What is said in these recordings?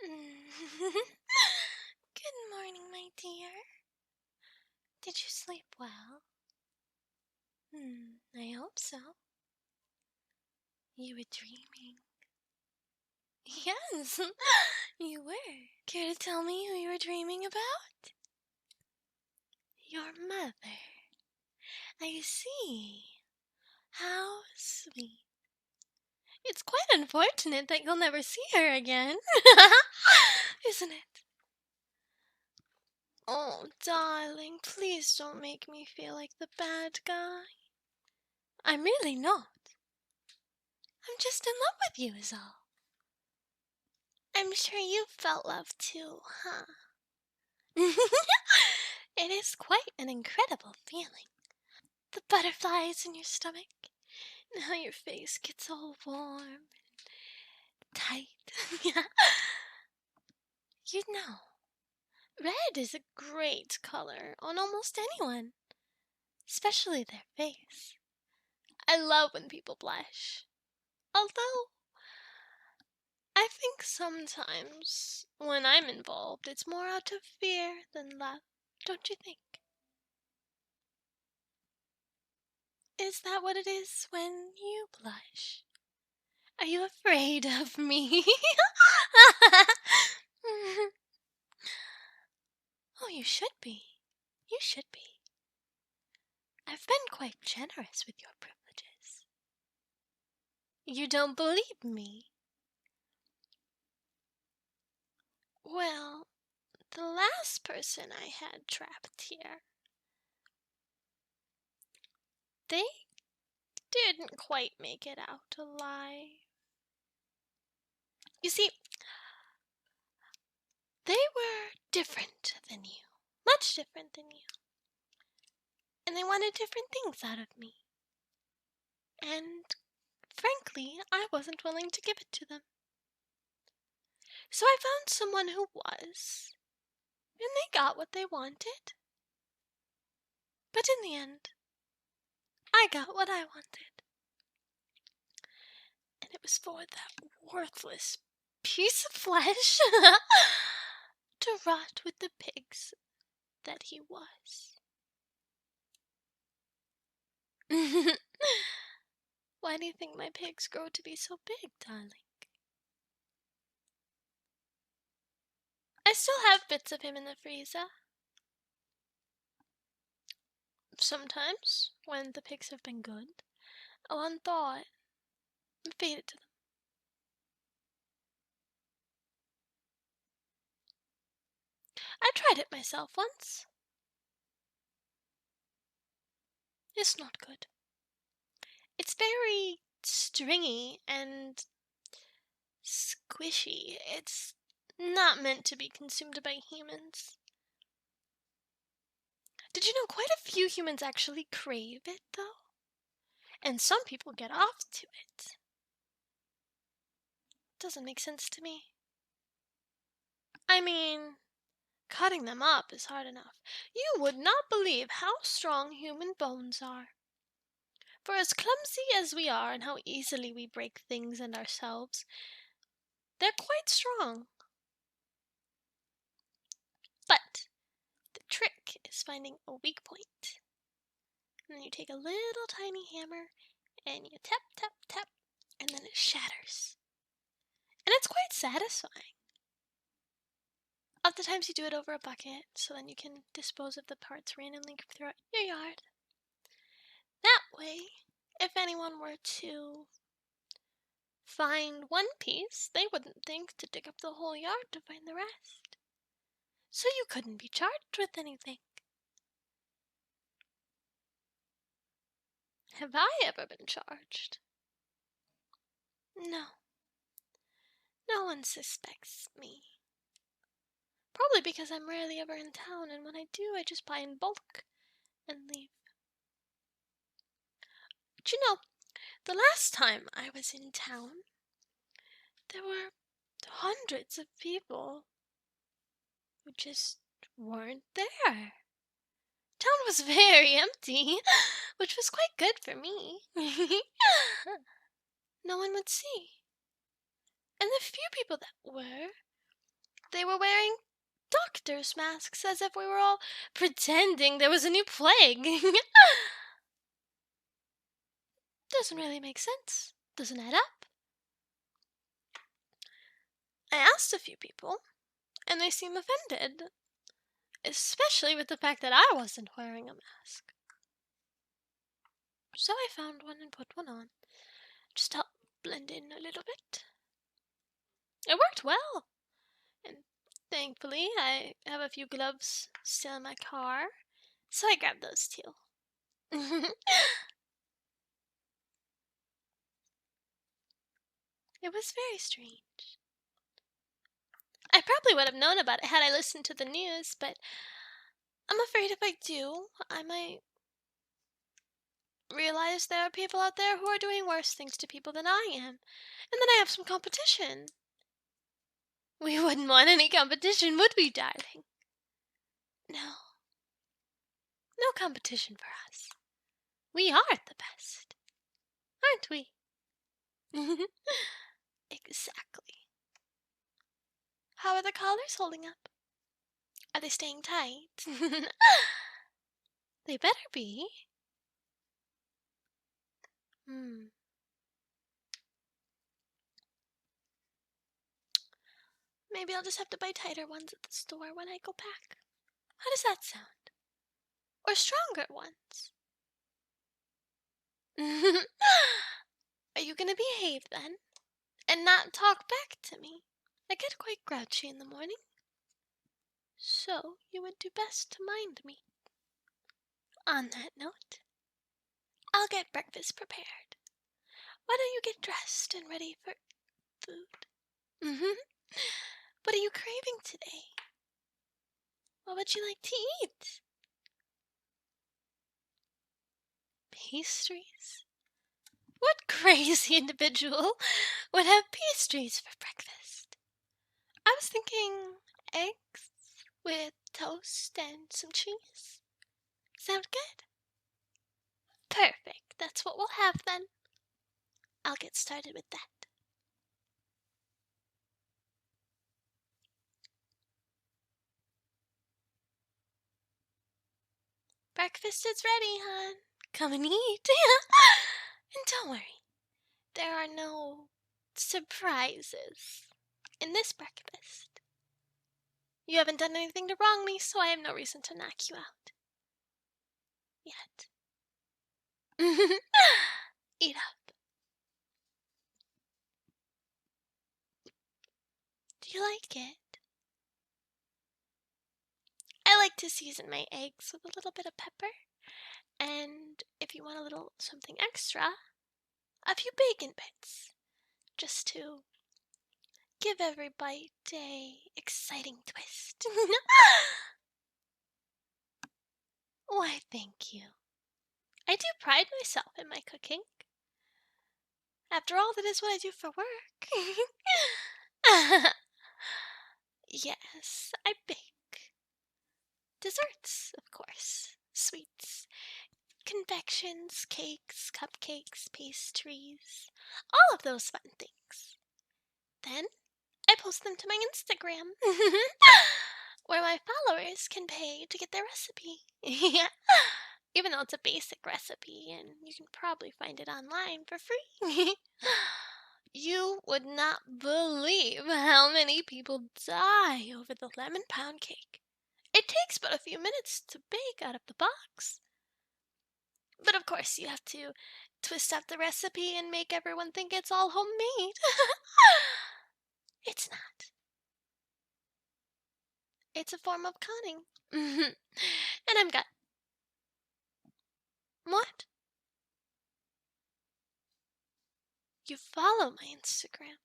Good morning, my dear. Did you sleep well? I hope so. You were dreaming. Yes, you were. Care to tell me who you were dreaming about? Your mother. I see. How sweet. It's quite unfortunate that you'll never see her again. Isn't it? Oh, darling, please don't make me feel like the bad guy. I'm really not. I'm just in love with you is all. I'm sure you felt love too, huh? It is quite an incredible feeling. The butterflies in your stomach, and how your face gets all warm and tight. You know, red is a great color on almost anyone, especially their face. I love when people blush. Although, I think sometimes when I'm involved, it's more out of fear than love, don't you think? Is that what it is when you blush? Are you afraid of me? Oh, you should be. You should be. I've been quite generous with your privileges. You don't believe me? Well, the last person I had trapped here, they didn't quite make it out alive. You see, they were different than you, much different than you. And they wanted different things out of me. And frankly, I wasn't willing to give it to them. So I found someone who was, and they got what they wanted. But in the end, I got what I wanted. And it was for that worthless piece of flesh to rot with the pigs that he was. Why do you think my pigs grow to be so big, darling? I still have bits of him in the freezer. Sometimes, when the pigs have been good, I'll unthaw it and feed it to them. I tried it myself once. It's not good. It's very stringy and squishy. It's not meant to be consumed by humans. Did you know quite a few humans actually crave it, though? And some people get off to it. Doesn't make sense to me. I mean, cutting them up is hard enough. You would not believe how strong human bones are. For as clumsy as we are and how easily we break things and ourselves, they're quite strong. But the trick is finding a weak point. And then you take a little tiny hammer and you tap, tap, tap, and then it shatters. And it's quite satisfying. Oftentimes you do it over a bucket, so then you can dispose of the parts randomly throughout your yard. That way, if anyone were to find one piece, they wouldn't think to dig up the whole yard to find the rest. So you couldn't be charged with anything. Have I ever been charged? No. No one suspects me. Probably because I'm rarely ever in town, and when I do, I just buy in bulk and leave. But you know, the last time I was in town, there were hundreds of people who just weren't there. Town was very empty, which was quite good for me. No one would see. And the few people that were They were wearing doctor's masks as if we were all pretending there was a new plague. Doesn't really make sense. Doesn't add up. I asked a few people, and they seem offended. Especially with the fact that I wasn't wearing a mask. So I found one and put one on. Just to help blend in a little bit. It worked well. And thankfully, I have a few gloves still in my car. So I grabbed those too. It was very strange. I probably would have known about it had I listened to the news, but I'm afraid if I do, I might realize there are people out there who are doing worse things to people than I am. And then I have some competition. We wouldn't want any competition, would we, darling? No. No competition for us. We are the best. Aren't we? Exactly. How are the collars holding up? Are they staying tight? They better be. Maybe I'll just have to buy tighter ones at the store when I go back. How does that sound? Or stronger ones? Are you gonna behave then? And not talk back to me? I get quite grouchy in the morning. So you would do best to mind me. On that note, I'll get breakfast prepared. Why don't you get dressed and ready for food? What are you craving today? What would you like to eat? Pastries? What crazy individual would have pastries for breakfast? I was thinking eggs with toast and some cheese. Sound good? Perfect. That's what we'll have then. I'll get started with that. Breakfast is ready, hon. Come and eat. And don't worry, there are no surprises in this breakfast. You haven't done anything to wrong me, so I have no reason to knock you out. Yet. Eat up. Do you like it? I like to season my eggs with a little bit of pepper. And if you want a little something extra, a few bacon bits. Just to give every bite a exciting twist. Why, thank you. I do pride myself in my cooking. After all, that is what I do for work. Yes, I bake. Desserts, of course. Sweets. Confections, cakes, cupcakes, pastries. All of those fun things. Then, I post them to my Instagram. Where my followers can pay to get their recipe. Even though it's a basic recipe and you can probably find it online for free. You would not believe how many people die over the lemon pound cake. It takes but a few minutes to bake out of the box. But of course, you have to twist up the recipe and make everyone think it's all homemade. It's not. It's a form of conning. And I'm got. What? You follow my Instagram.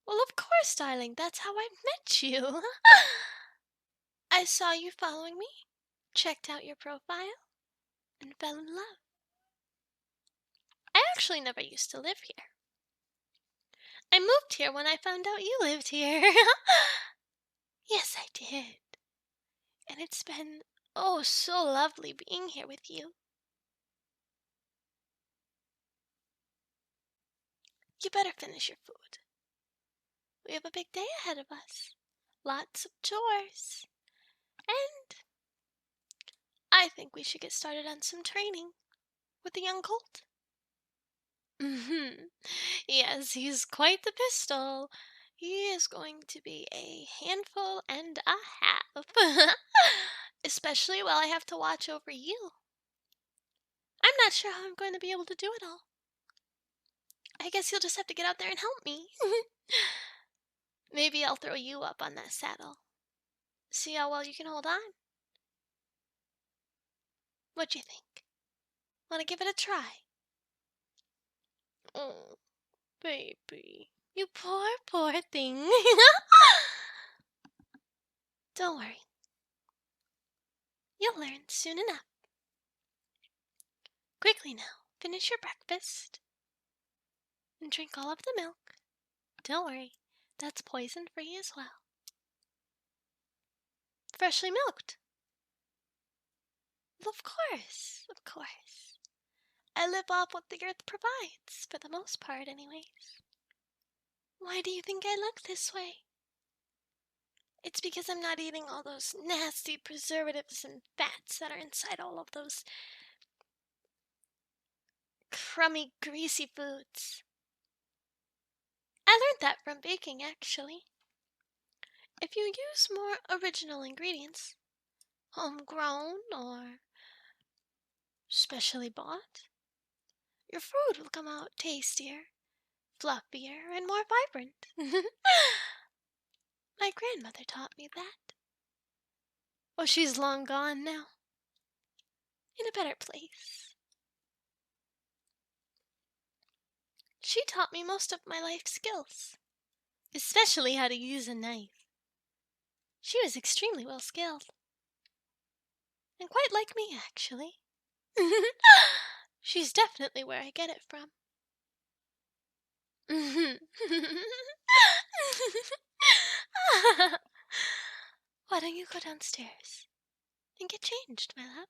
Well, of course, darling. That's how I met you. I saw you following me, checked out your profile, and fell in love. I actually never used to live here. I moved here when I found out you lived here. Yes, I did. And it's been, oh, so lovely being here with you. You better finish your food. We have a big day ahead of us. Lots of chores. And I think we should get started on some training with the young colt. Yes, he's quite the pistol. He is going to be a handful and a half. Especially while I have to watch over you. I'm not sure how I'm going to be able to do it all. I guess you'll just have to get out there and help me. Maybe I'll throw you up on that saddle. See how well you can hold on. What do you think? Want to give it a try? Oh, baby. You poor, poor thing. Don't worry. You'll learn soon enough. Quickly now, finish your breakfast. And drink all of the milk. Don't worry, that's poison-free as well. Freshly milked. Well, of course, of course. I live off what the earth provides, for the most part anyways. Why do you think I look this way? It's because I'm not eating all those nasty preservatives and fats that are inside all of those crummy, greasy foods. I learned that from baking, actually. If you use more original ingredients, homegrown or specially bought, your food will come out tastier, fluffier, and more vibrant. My grandmother taught me that. Oh, she's long gone now. In a better place. She taught me most of my life skills, especially how to use a knife. She was extremely well skilled. And quite like me, actually. She's definitely where I get it from. Why don't you go downstairs and get changed, my love?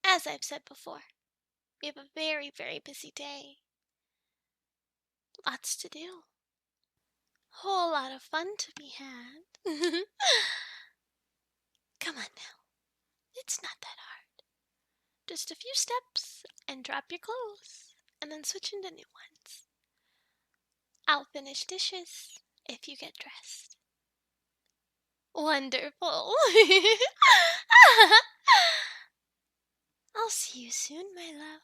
As I've said before, we have a very, very busy day. Lots to do. Whole lot of fun to be had. Come on now. It's not that hard. Just a few steps and drop your clothes, and then switch into new ones. I'll finish dishes if you get dressed. Wonderful. I'll see you soon, my love.